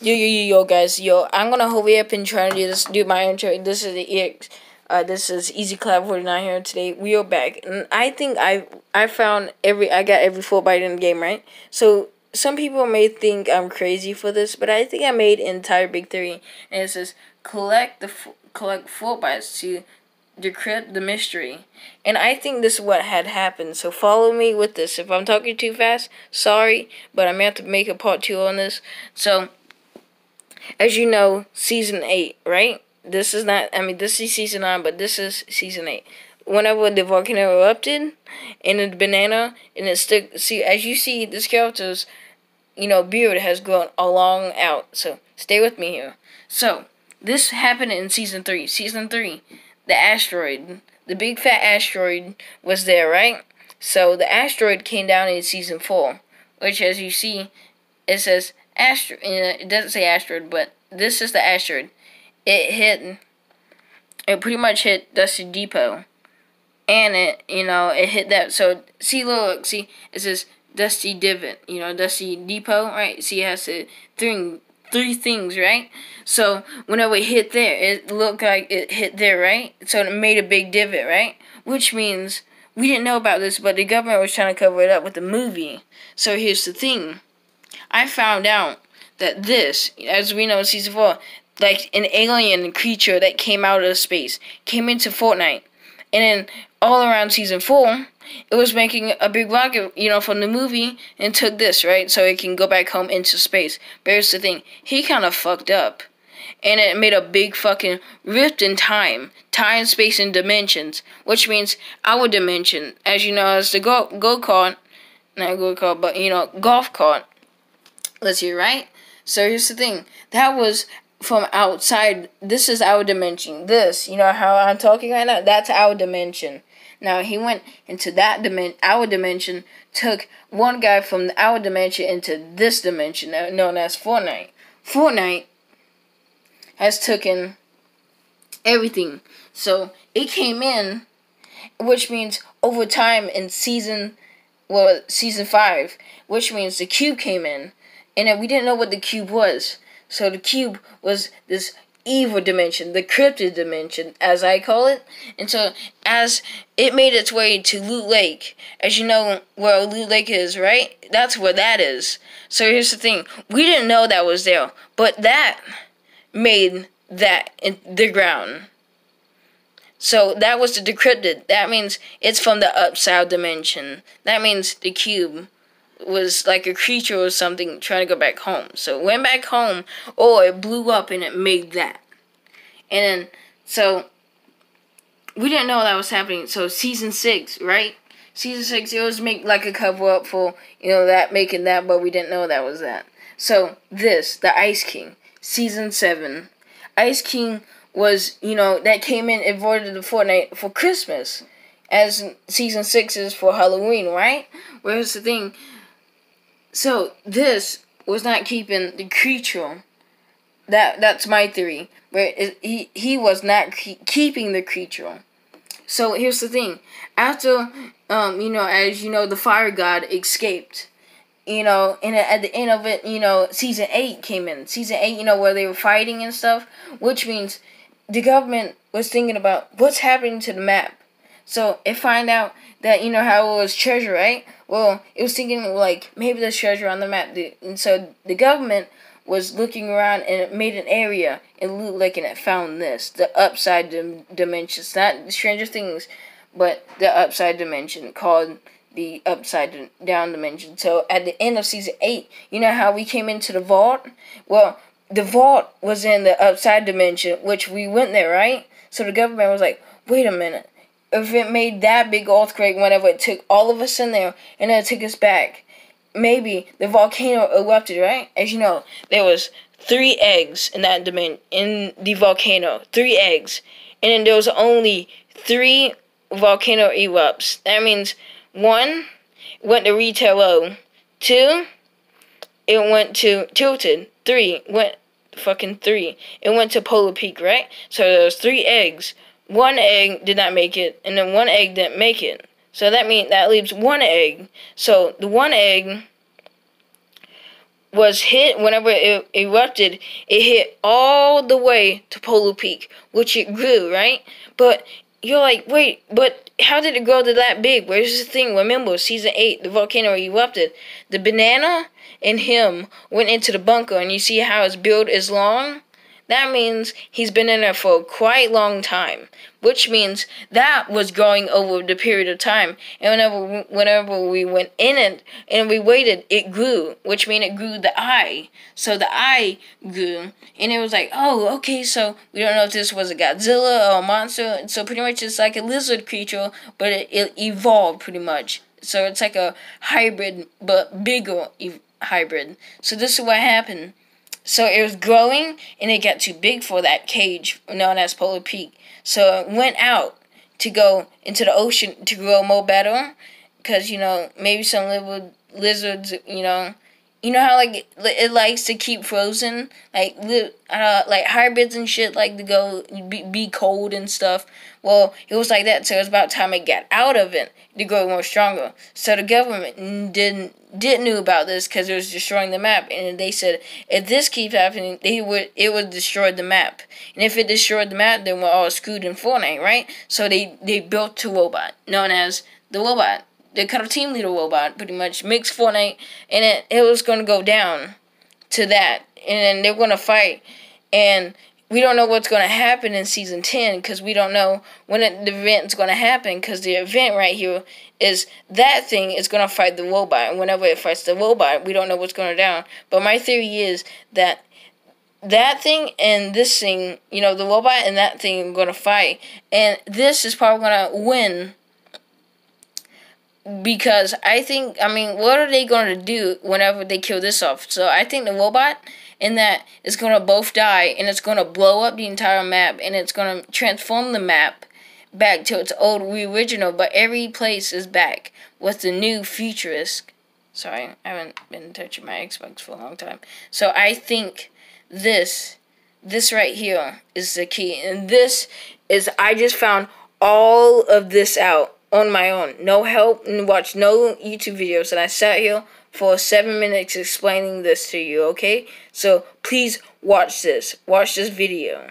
Yo, guys, I'm gonna hurry up and try to do my intro. This is the EX, this is Easy Clap 49 here today. We are back, and I think I found I got every 4 byte in the game, right? So some people may think I'm crazy for this, but I think I made an entire big theory, and it says collect 4 bytes to decrypt the mystery. And I think this is what had happened. So follow me with this. If I'm talking too fast, sorry, but I'm gonna have to make a part 2 on this. So, as you know, season 8, right? This is not, this is season 9, but this is season 8. Whenever the volcano erupted, and the banana, and it stuck, see, as you see, this character's, beard has grown along out. So, stay with me here. So, this happened in season 3. Season 3, the asteroid, the big fat asteroid was there, right? So, the asteroid came down in season 4, which, as you see, it says it doesn't say asteroid, but this is the asteroid. It pretty much hit Dusty Depot, and it hit that. So look, it says Dusty Divot, Dusty Depot, right? See, it has three things, right? So whenever it hit there, it looked like it hit there, right? So it made a big divot, right? Which means we didn't know about this, but the government was trying to cover it up with the movie. So here's the thing. I found out that this, as we know in season 4, like an alien creature that came out of space, came into Fortnite. And then all around season 4, it was making a big rocket, from the movie, and took this, right? So it can go back home into space. But here's the thing. He kind of fucked up. And it made a big fucking rift in time, space, and dimensions. Which means our dimension, as you know, is the go-kart, not go-kart, but, golf cart. Let's see, right? So here's the thing. That was from outside. This is our dimension. This, how I'm talking right now, that's our dimension. Now, he went into our dimension, took one guy from our dimension into this dimension, known as Fortnite. Fortnite has taken everything. So, it came in, which means over time in season 5, which means the cube came in. And then we didn't know what the cube was. So the cube was this evil dimension, the cryptid dimension, as I call it. And so as it made its way to Loot Lake, as you know where Loot Lake is, right? That's where that is. So here's the thing. We didn't know that was there. But that made that in the ground. So that was the decrypted. That means it's from the upside dimension. That means the cube was like a creature or something trying to go back home. So it went back home, or it blew up and it made that. And then, so, we didn't know that was happening. So season 6, right? Season 6, it was make like a cover up for, that making that, but we didn't know that was that. So this, the Ice King, season 7. Ice King was, that came in and avoided the Fortnite for Christmas. As season 6 is for Halloween, right? Where's the thing? So, this was not keeping the creature. That's my theory. Where he was not keeping the creature. So, here's the thing. After, as you know, the fire god escaped. And at the end of it, season 8 came in. Season 8, where they were fighting and stuff. Which means the government was thinking about what's happening to the map. So, it find out that, how it was treasure, right? Well, it was thinking, like, maybe there's treasure on the map. And so, the government was looking around, and it made an area in Loot Lake, and it found this. The upside dimensions. Not Stranger Things, but the upside dimension, called the upside down dimension. So, at the end of season 8, how we came into the vault? Well, the vault was in the upside dimension, which we went there, right? So, the government was like, wait a minute. If it made that big earthquake whenever it took all of us in there and then it took us back, maybe the volcano erupted, right? As you know, there was 3 eggs in that in the volcano. 3 eggs. And then there was only 3 volcano erupts. That means 1 went to Retail Low. 2, it went to Tilted. 3 went fucking 3. It went to Polar Peak, right? So there was 3 eggs. 1 egg did not make it, and then 1 egg didn't make it. So that leaves 1 egg. So the 1 egg was hit, whenever it erupted, it hit all the way to Polar Peak, which it grew, right? But you're like, wait, but how did it grow to that big? Where's the thing? Remember, season 8, the volcano erupted. The banana and him went into the bunker, and you see how his build is long? That means he's been in there for a quite long time, which means that was growing over the period of time. And whenever we went in it and we waited, it grew, which means it grew the eye. So the eye grew, and it was like, oh, okay, so we don't know if this was a Godzilla or a monster. So pretty much it's like a lizard creature, but it evolved pretty much. So it's like a hybrid, but bigger hybrid. So this is what happened. So it was growing, and it got too big for that cage known as Polar Peak. So it went out to go into the ocean to grow more better. Because, maybe some little lizards, you know how, like, it likes to keep frozen? Like hybrids and shit like to go be cold and stuff. Well, it was like that, so it was about time it got out of it to grow more stronger. So the government didn't knew about this because it was destroying the map, and they said if this keeps happening, it would destroy the map. And if it destroyed the map, then we're all screwed in Fortnite, right? So they built a robot known as the robot. The kind of team leader robot, pretty much, makes Fortnite, and it was going to go down to that, and then they're going to fight, and we don't know what's going to happen in Season 10, because we don't know when the event's going to happen, because the event right here is that thing is going to fight the robot, and whenever it fights the robot, we don't know what's going to down. But my theory is that thing and this thing, the robot and that thing are going to fight, and this is probably going to win. Because what are they going to do whenever they kill this off? So I think the robot and that is going to both die, and it's going to blow up the entire map, and it's going to transform the map back to its old original, but every place is back with the new futurist. Sorry, I haven't been touching my Xbox for a long time. So I think this right here is the key, and this is, I just found all of this out on my own. No help, and watch no YouTube videos. And I sat here for 7 minutes explaining this to you, okay? So please watch this. Watch this video.